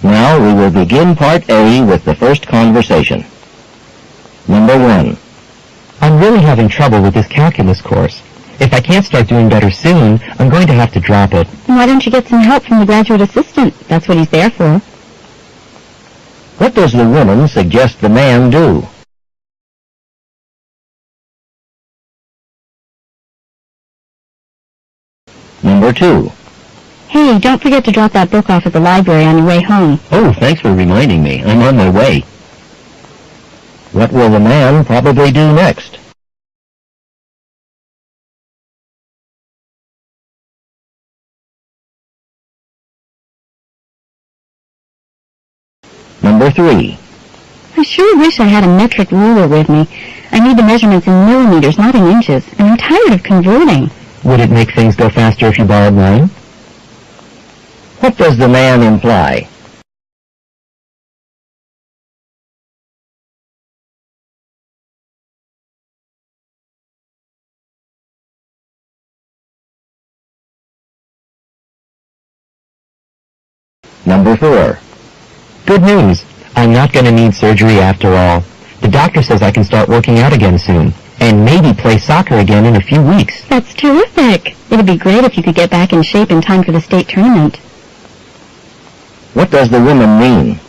Now we will begin Part A with the first conversation. Number 1. I'm really having trouble with this calculus course. If I can't start doing better soon, I'm going to have to drop it. Why don't you get some help from the graduate assistant? That's what he's there for. What does the woman suggest the man do? Number 2. Hey, don't forget to drop that book off at the library on your way home. Oh, thanks for reminding me. I'm on my way. What will the man probably do next? Number 3. I sure wish I had a metric ruler with me. I need the measurements in millimeters, not in inches, and I'm tired of converting. Would it make things go faster if you borrowed mine? What does the man imply? Number 4. Good news. I'm not going to need surgery after all. The doctor says I can start working out again soon, and maybe play soccer again in a few weeks. That's terrific. It'd be great if you could get back in shape in time for the state tournament. What does the woman mean?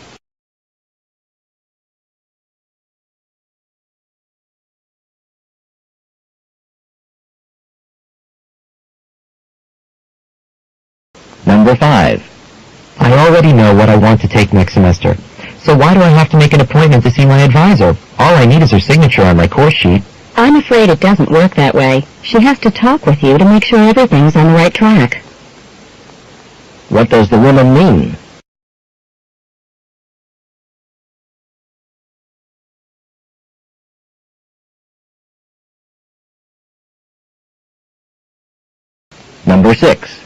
Number 5. I already know what I want to take next semester. So why do I have to make an appointment to see my advisor? All I need is her signature on my course sheet. I'm afraid it doesn't work that way. She has to talk with you to make sure everything's on the right track. What does the woman mean? Number 6.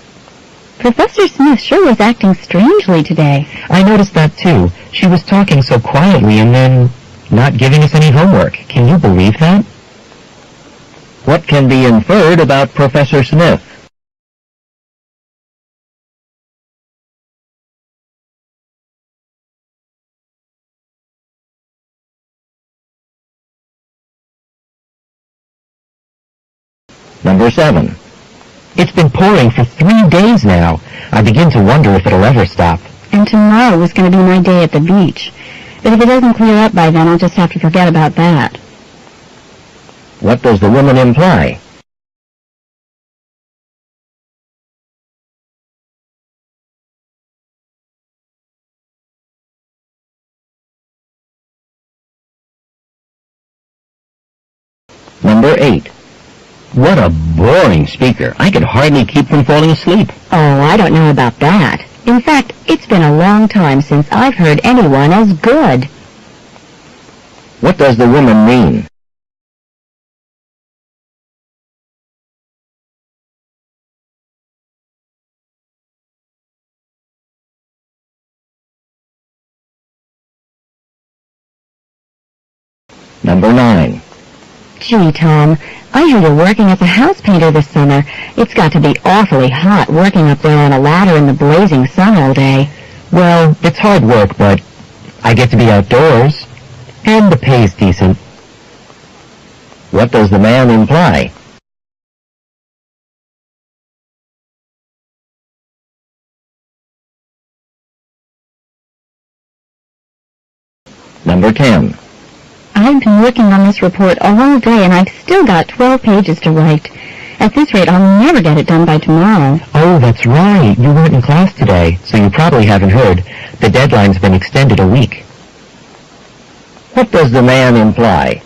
Professor Smith sure was acting strangely today. I noticed that too. She was talking so quietly and then not giving us any homework. Can you believe that? What can be inferred about Professor Smith? Number 7. It's been pouring for 3 days now. I begin to wonder if it'll ever stop. And tomorrow is going to be my day at the beach. But if it doesn't clear up by then, I'll just have to forget about that. What does the woman imply? Number 8. What a boring speaker. I could hardly keep from falling asleep. Oh, I don't know about that. In fact, it's been a long time since I've heard anyone as good. What does the woman mean? Number 9. Gee, Tom, I heard you're working as a house painter this summer. It's got to be awfully hot working up there on a ladder in the blazing sun all day. Well, it's hard work, but I get to be outdoors, and the pay's decent. What does the man imply? Number 10. I've been working on this report all day, and I've still got 12 pages to write. At this rate, I'll never get it done by tomorrow. Oh, that's right. You weren't in class today, so you probably haven't heard. The deadline's been extended a week. What does the man imply?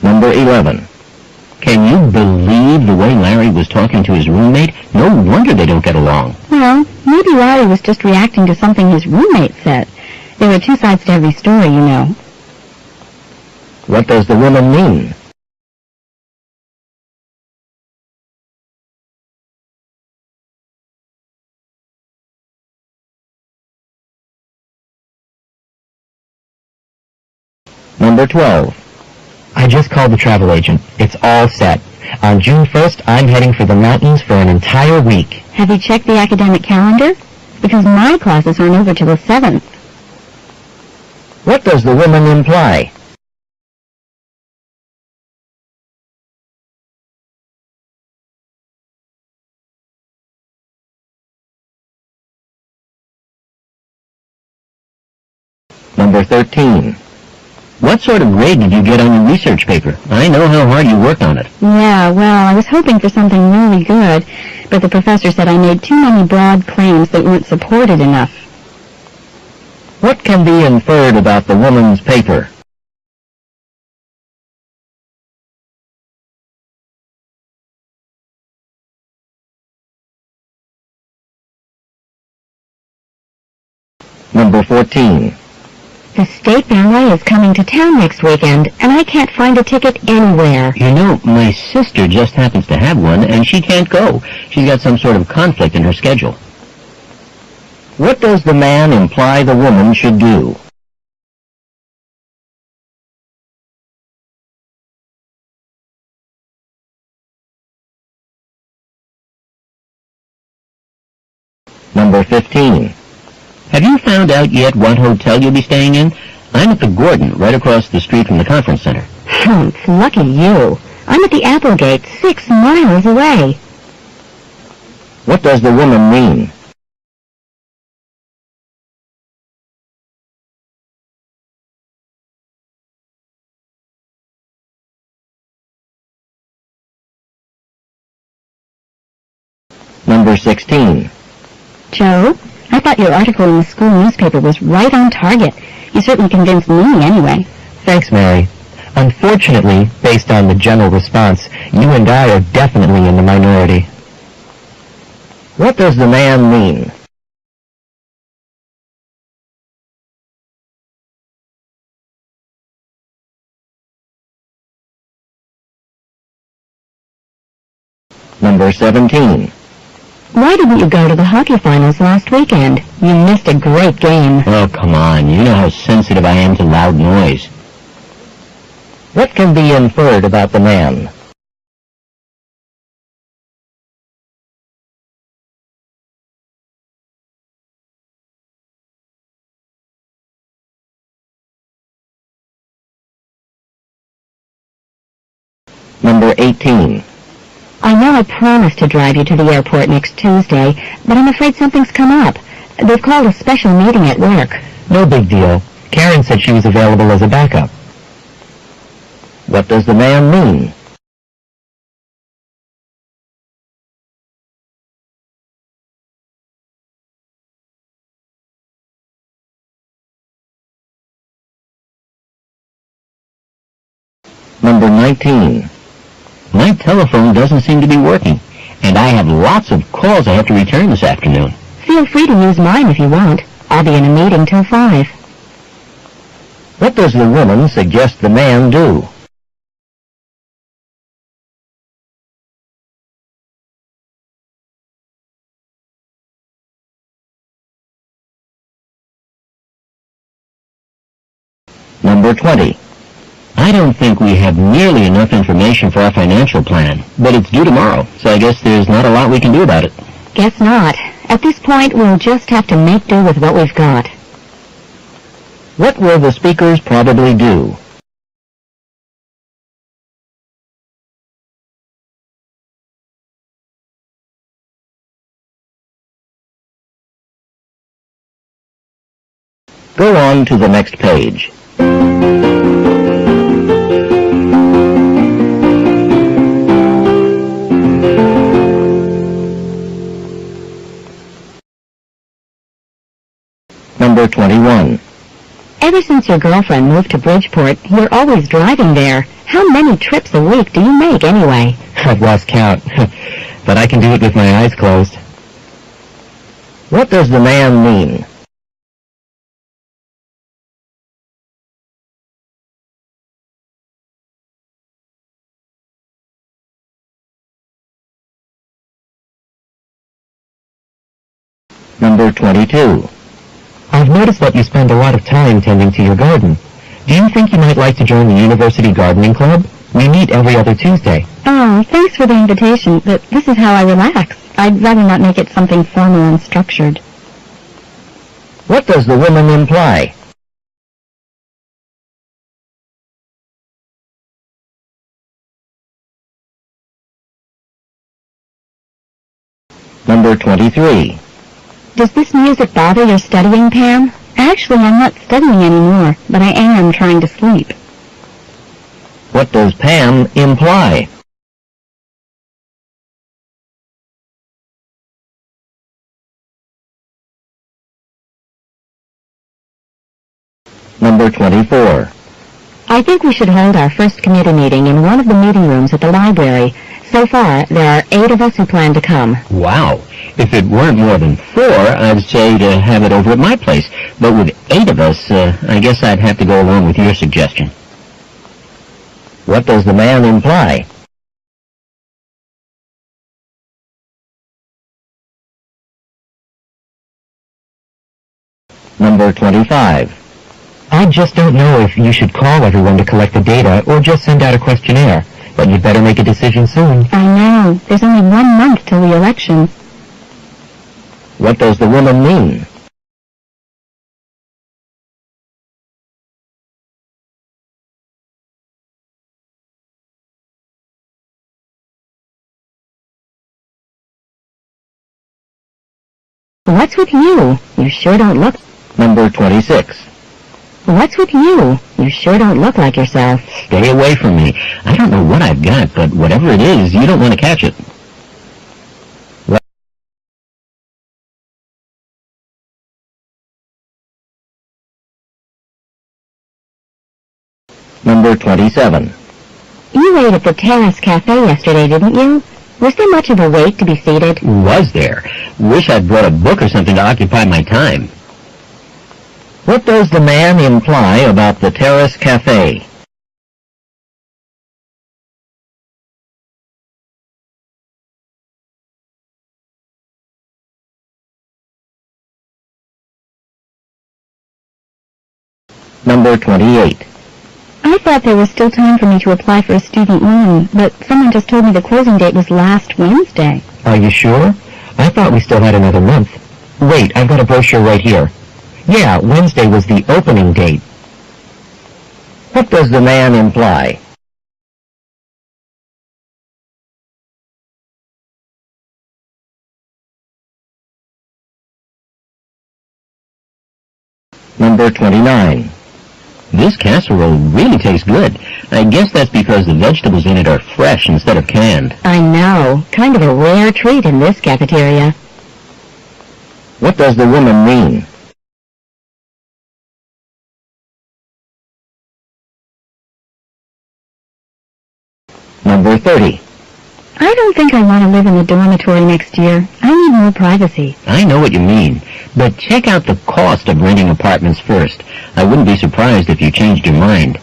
Number 11. Can you believe the way Larry was talking to his roommate? No wonder they don't get along. Well, maybe Larry was just reacting to something his roommate said. There are 2 sides to every story, you know. What does the woman mean? Number 12. I just called the travel agent. It's all set. On June 1st, I'm heading for the mountains for an entire week. Have you checked the academic calendar? Because my classes aren't over till the 7th. What does the woman imply? Number 13. What sort of grade did you get on your research paper? I know how hard you worked on it. Yeah, well, I was hoping for something really good, but the professor said I made too many broad claims that weren't supported enough. What can be inferred about the woman's paper? Number 14. The state ballet is coming to town next weekend, and I can't find a ticket anywhere. You know, my sister just happens to have one, and she can't go. She's got some sort of conflict in her schedule. What does the man imply the woman should do? Number 15. Have you found out yet what hotel you'll be staying in? I'm at the Gordon, right across the street from the conference center. Humph, lucky you. I'm at the Applegate, 6 miles away. What does the woman mean? Number 16. Joe, I thought your article in the school newspaper was right on target. You certainly convinced me anyway. Thanks, Mary. Unfortunately, based on the general response, you and I are definitely in the minority. What does the man mean? Number 17. Why didn't you go to the hockey finals last weekend? You missed a great game. Oh, come on. You know how sensitive I am to loud noise. What can be inferred about the man? Number 18. I know I promised to drive you to the airport next Tuesday, but I'm afraid something's come up. They've called a special meeting at work. No big deal. Karen said she was available as a backup. What does the man mean? Number 19. My telephone doesn't seem to be working, and I have lots of calls I have to return this afternoon. Feel free to use mine if you want. I'll be in a meeting till 5. What does the woman suggest the man do? Number 20. I don't think we have nearly enough information for our financial plan, but it's due tomorrow, so I guess there's not a lot we can do about it. Guess not. At this point, we'll just have to make do with what we've got. What will the speakers probably do? Go on to the next page. Number 21. Ever since your girlfriend moved to Bridgeport, you're always driving there. How many trips a week do you make anyway? I've lost count, but I can do it with my eyes closed. What does the man mean? Number 22. I've noticed that you spend a lot of time tending to your garden. Do you think you might like to join the University Gardening Club? We meet every other Tuesday. Oh, thanks for the invitation, but this is how I relax. I'd rather not make it something formal and structured. What does the woman imply? Number 23. Does this music bother your studying, Pam? Actually, I'm not studying anymore, but I am trying to sleep. What does Pam imply? Number 24. I think we should hold our first committee meeting in one of the meeting rooms at the library. So far, there are 8 of us who plan to come. Wow. If it weren't more than 4, I'd say to have it over at my place. But with 8 of us, I guess I'd have to go along with your suggestion. What does the man imply? Number 25. I just don't know if you should call everyone to collect the data or just send out a questionnaire, but you'd better make a decision soon. I know. There's only 1 month till the election. What does the woman mean? What's with you? You sure don't look... Number 26. What's with you? You sure don't look like yourself. Stay away from me. I don't know what I've got, but whatever it is, you don't want to catch it. Number 27. You ate at the Terrace Cafe yesterday, didn't you? Was there much of a wait to be seated? Was there? Wish I'd brought a book or something to occupy my time. What does the man imply about the Terrace Cafe? Number 28. I thought there was still time for me to apply for a student loan, but someone just told me the closing date was last Wednesday. Are you sure? I thought we still had another month. Wait, I've got a brochure right here. Yeah, Wednesday was the opening date. What does the man imply? Number 29. This casserole really tastes good. I guess that's because the vegetables in it are fresh instead of canned. I know. Kind of a rare treat in this cafeteria. What does the woman mean? Number 30. I don't think I want to live in the dormitory next year. I need more privacy. I know what you mean, but check out the cost of renting apartments first. I wouldn't be surprised if you changed your mind.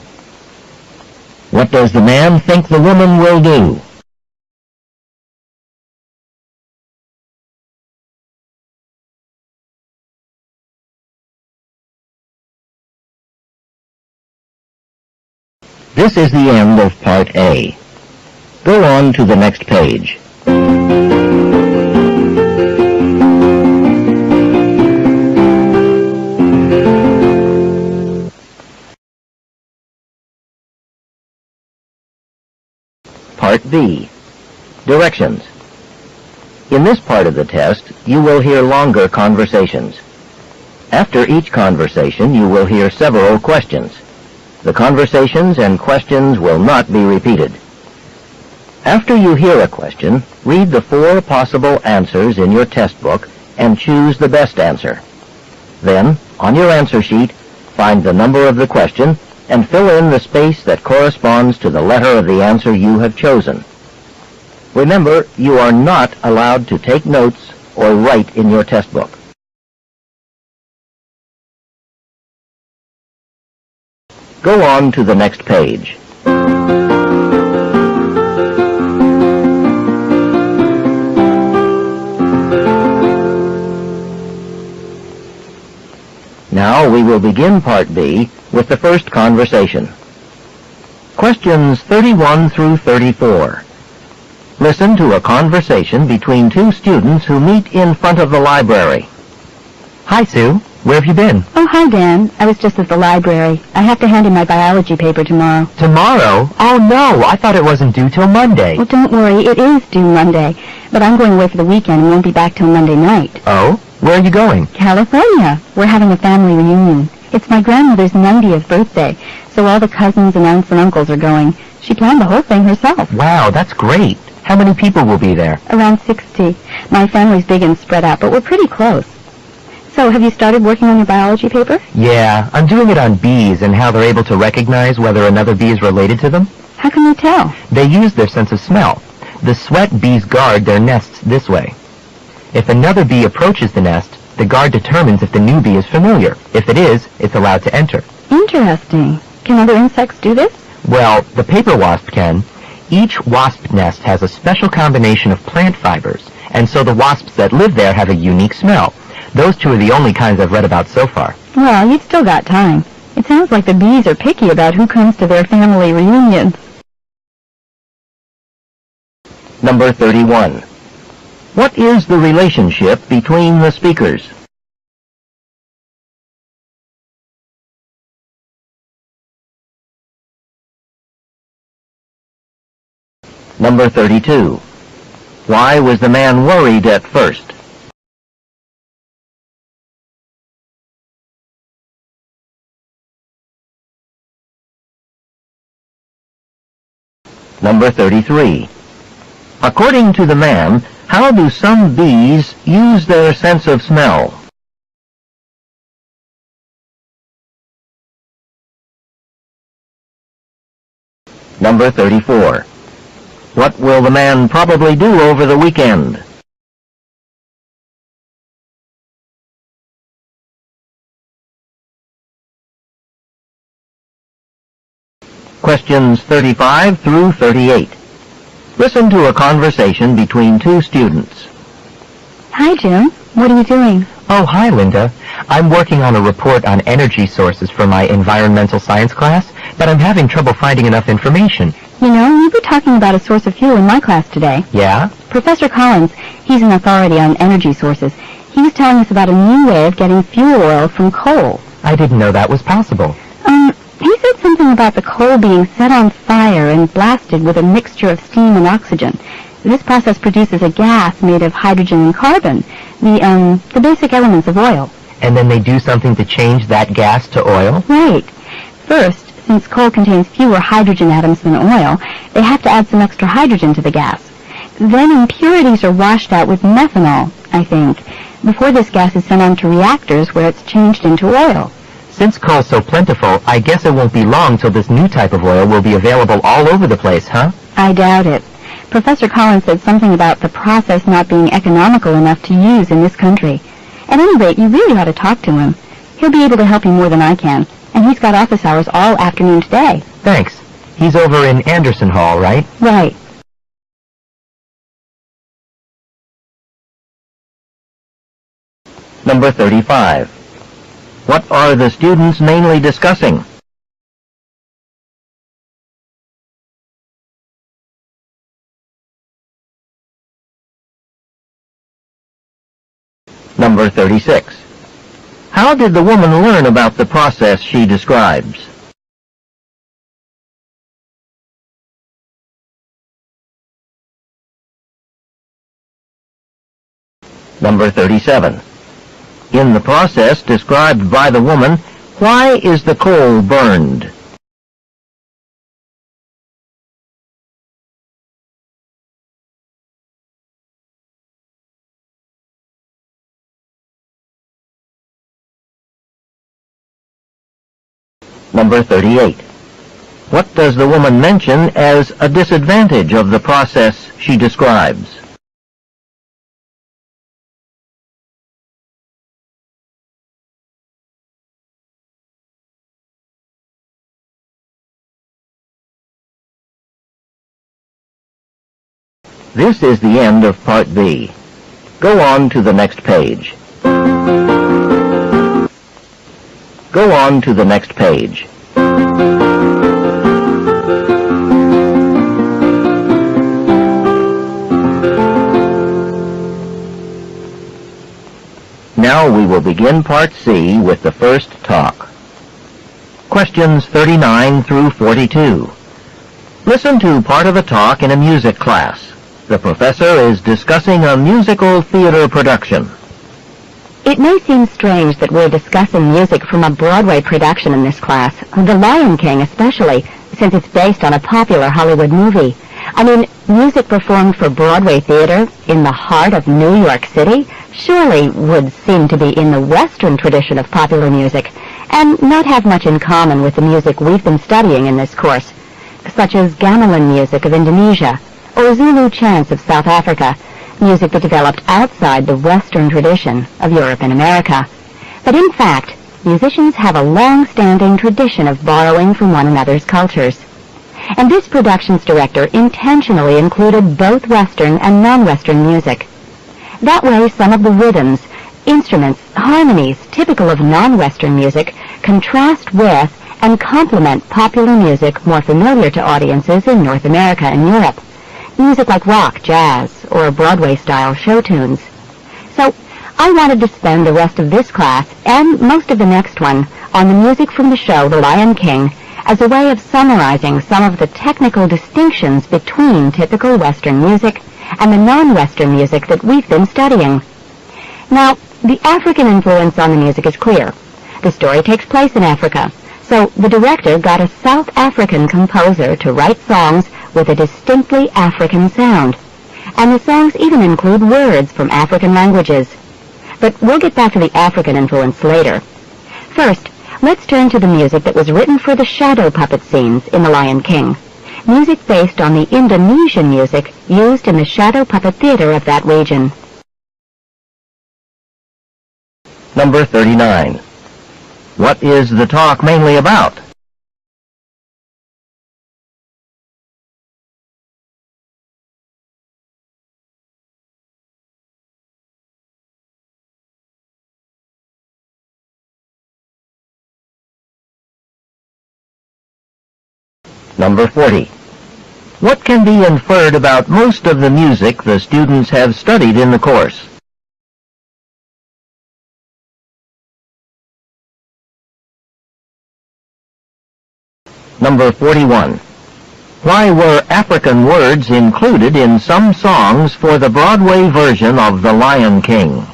What does the man think the woman will do? This is the end of Part A. Go on to the next page. Part B. Directions. In this part of the test, you will hear longer conversations. After each conversation, you will hear several questions. The conversations and questions will not be repeated. After you hear a question, read the 4 possible answers in your test book and choose the best answer. Then, on your answer sheet, find the number of the question and fill in the space that corresponds to the letter of the answer you have chosen. Remember, you are not allowed to take notes or write in your test book. Go on to the next page. Now we will begin Part B with the first conversation. Questions 31 through 34. Listen to a conversation between two students who meet in front of the library. Hi, Sue. Where have you been? Oh, hi, Dan. I was just at the library. I have to hand in my biology paper tomorrow. Tomorrow? Oh, no. I thought it wasn't due till Monday. Well, don't worry. It is due Monday. But I'm going away for the weekend and won't be back till Monday night. Oh? Where are you going? California. We're having a family reunion. It's my grandmother's 90th birthday, so all the cousins and aunts and uncles are going. She planned the whole thing herself. Wow, that's great. How many people will be there? Around 60. My family's big and spread out, but we're pretty close. So, have you started working on your biology paper? Yeah, I'm doing it on bees and how they're able to recognize whether another bee is related to them. How can you tell? They use their sense of smell. The sweat bees guard their nests this way. If another bee approaches the nest, the guard determines if the new bee is familiar. If it is, it's allowed to enter. Interesting. Can other insects do this? Well, the paper wasp can. Each wasp nest has a special combination of plant fibers, and so the wasps that live there have a unique smell. Those two are the only kinds I've read about so far. Well, you've still got time. It sounds like the bees are picky about who comes to their family reunions. Number 31. What is the relationship between the speakers? Number 32. Why was the man worried at first? Number 33. According to the man, how do some bees use their sense of smell? Number 34. What will the man probably do over the weekend? Questions 35 through 38. Listen to a conversation between two students. Hi, Jim. What are you doing? Oh, hi, Linda. I'm working on a report on energy sources for my environmental science class, but I'm having trouble finding enough information. You know, you were talking about a source of fuel in my class today. Yeah? Professor Collins, he's an authority on energy sources. He was telling us about a new way of getting fuel oil from coal. I didn't know that was possible. He said something about the coal being set on fire and blasted with a mixture of steam and oxygen. This process produces a gas made of hydrogen and carbon, the basic elements of oil. And then they do something to change that gas to oil? Right. First, since coal contains fewer hydrogen atoms than oil, they have to add some extra hydrogen to the gas. Then impurities are washed out with methanol, I think, before this gas is sent on to reactors where it's changed into oil. Since coal's so plentiful, I guess it won't be long till this new type of oil will be available all over the place, huh? I doubt it. Professor Collins said something about the process not being economical enough to use in this country. At any rate, you really ought to talk to him. He'll be able to help you more than I can, and he's got office hours all afternoon today. Thanks. He's over in Anderson Hall, right? Right. Number 35. What are the students mainly discussing? Number 36. How did the woman learn about the process she describes? Number 37. In the process described by the woman, why is the coal burned? Number 38. What does the woman mention as a disadvantage of the process she describes? This is the end of Part B. Go on to the next page. Go on to the next page. Now we will begin Part C with the first talk. Questions 39 through 42. Listen to part of a talk in a music class. The professor is discussing a musical theater production. It may seem strange that we're discussing music from a Broadway production in this class, The Lion King especially, since it's based on a popular Hollywood movie. I mean, music performed for Broadway theater in the heart of New York City surely would seem to be in the Western tradition of popular music, and not have much in common with the music we've been studying in this course, such as gamelan music of Indonesia, or Zulu chants of South Africa, music that developed outside the Western tradition of Europe and America. But in fact, musicians have a long-standing tradition of borrowing from one another's cultures. And this production's director intentionally included both Western and non-Western music. That way, some of the rhythms, instruments, harmonies typical of non-Western music contrast with and complement popular music more familiar to audiences in North America and Europe. Music like rock, jazz, or Broadway-style show tunes. So, I wanted to spend the rest of this class, and most of the next one, on the music from the show The Lion King, as a way of summarizing some of the technical distinctions between typical Western music and the non-Western music that we've been studying. Now, the African influence on the music is clear. The story takes place in Africa, so the director got a South African composer to write songs with a distinctly African sound. And the songs even include words from African languages. But we'll get back to the African influence later. First, let's turn to the music that was written for the shadow puppet scenes in The Lion King. Music based on the Indonesian music used in the shadow puppet theater of that region. Number 39. What is the talk mainly about? Number 40. What can be inferred about most of the music the students have studied in the course? Number 41. Why were African words included in some songs for the Broadway version of The Lion King?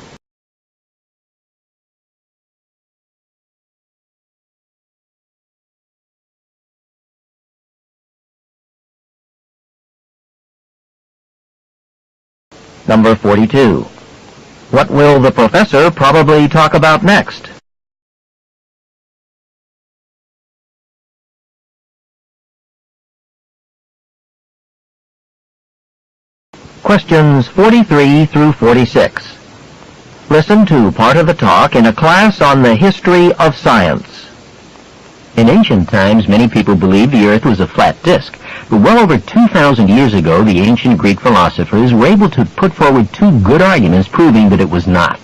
Number 42. What will the professor probably talk about next? Questions 43 through 46. Listen to part of the talk in a class on the history of science. In ancient times, many people believed the Earth was a flat disk, but well over 2,000 years ago, the ancient Greek philosophers were able to put forward two good arguments proving that it was not.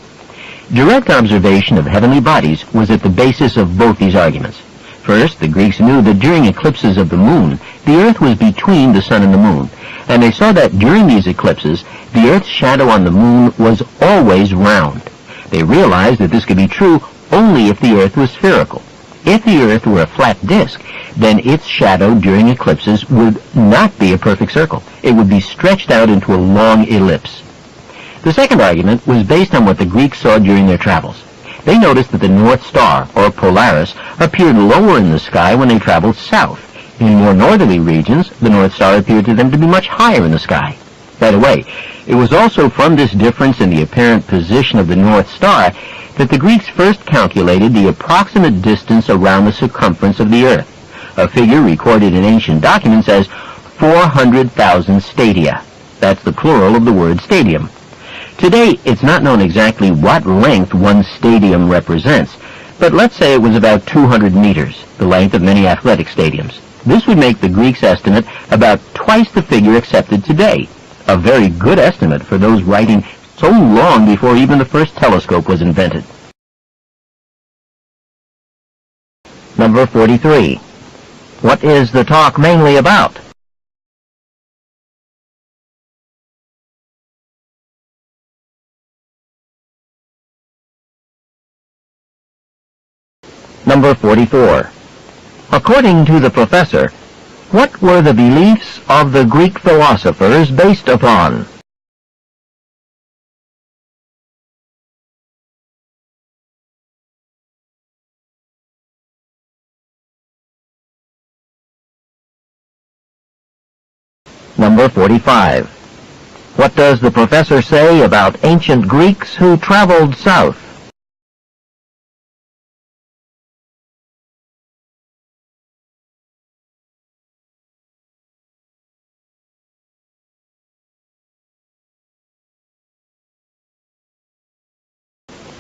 Direct observation of heavenly bodies was at the basis of both these arguments. First, the Greeks knew that during eclipses of the moon, the Earth was between the sun and the moon, and they saw that during these eclipses, the Earth's shadow on the moon was always round. They realized that this could be true only if the Earth was spherical. If the Earth were a flat disk, then its shadow during eclipses would not be a perfect circle. It would be stretched out into a long ellipse. The second argument was based on what the Greeks saw during their travels. They noticed that the North Star, or Polaris, appeared lower in the sky when they traveled south. In more northerly regions, the North Star appeared to them to be much higher in the sky. By the way, it was also from this difference in the apparent position of the North Star that the Greeks first calculated the approximate distance around the circumference of the Earth, a figure recorded in ancient documents as 400,000 stadia. That's the plural of the word stadium. Today, it's not known exactly what length one stadium represents, but let's say it was about 200 meters, the length of many athletic stadiums. This would make the Greeks' estimate about twice the figure accepted today, a very good estimate for those writing so long before even the first telescope was invented. Number 43. What is the talk mainly about? Number 44. According to the professor, what were the beliefs of the Greek philosophers based upon? Number 45. What does the professor say about ancient Greeks who traveled south?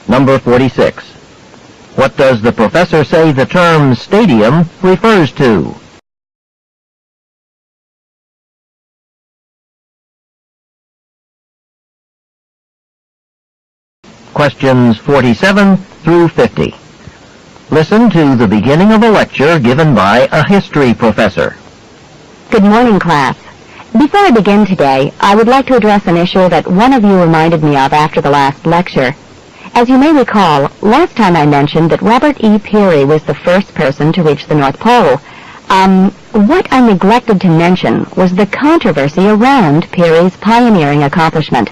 Number 46. What does the professor say the term stadium refers to? Questions 47 through 50. Listen to the beginning of a lecture given by a history professor. Good morning, class. Before I begin today, I would like to address an issue that one of you reminded me of after the last lecture. As you may recall, last time I mentioned that Robert E. Peary was the first person to reach the North Pole. What I neglected to mention was the controversy around Peary's pioneering accomplishment.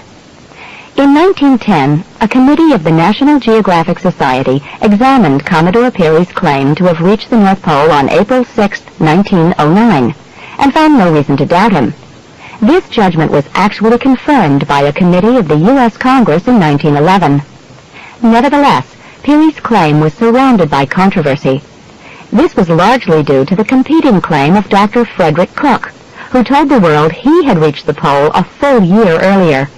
In 1910, a committee of the National Geographic Society examined Commodore Peary's claim to have reached the North Pole on April 6, 1909, and found no reason to doubt him. This judgment was actually confirmed by a committee of the U.S. Congress in 1911. Nevertheless, Peary's claim was surrounded by controversy. This was largely due to the competing claim of Dr. Frederick Cook, who told the world he had reached the pole a full year earlier.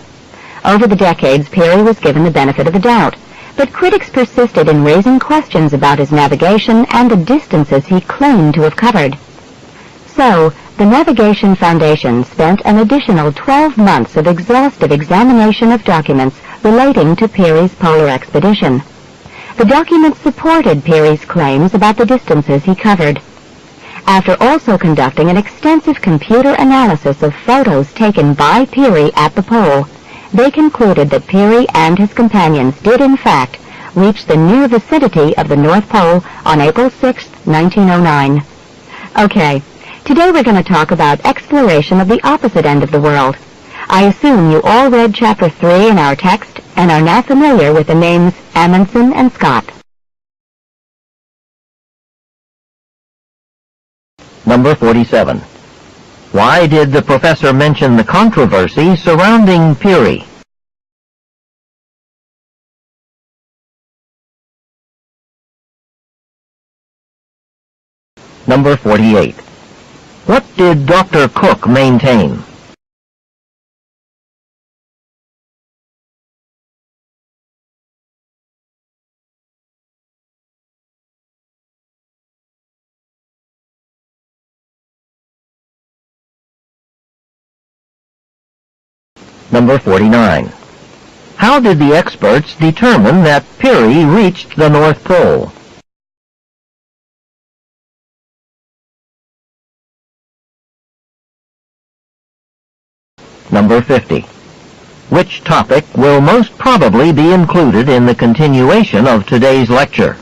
Over the decades, Peary was given the benefit of the doubt, but critics persisted in raising questions about his navigation and the distances he claimed to have covered. So, the Navigation Foundation spent an additional 12 months of exhaustive examination of documents relating to Peary's polar expedition. The documents supported Peary's claims about the distances he covered. After also conducting an extensive computer analysis of photos taken by Peary at the pole, they concluded that Peary and his companions did in fact reach the near vicinity of the North Pole on April 6, 1909. Okay, today we're going to talk about exploration of the opposite end of the world. I assume you all read Chapter 3 in our text and are now familiar with the names Amundsen and Scott. Number 47. Why did the professor mention the controversy surrounding Peary? Number 48. What did Dr. Cook maintain? Number 49. How did the experts determine that Peary reached the North Pole? Number 50. Which topic will most probably be included in the continuation of today's lecture?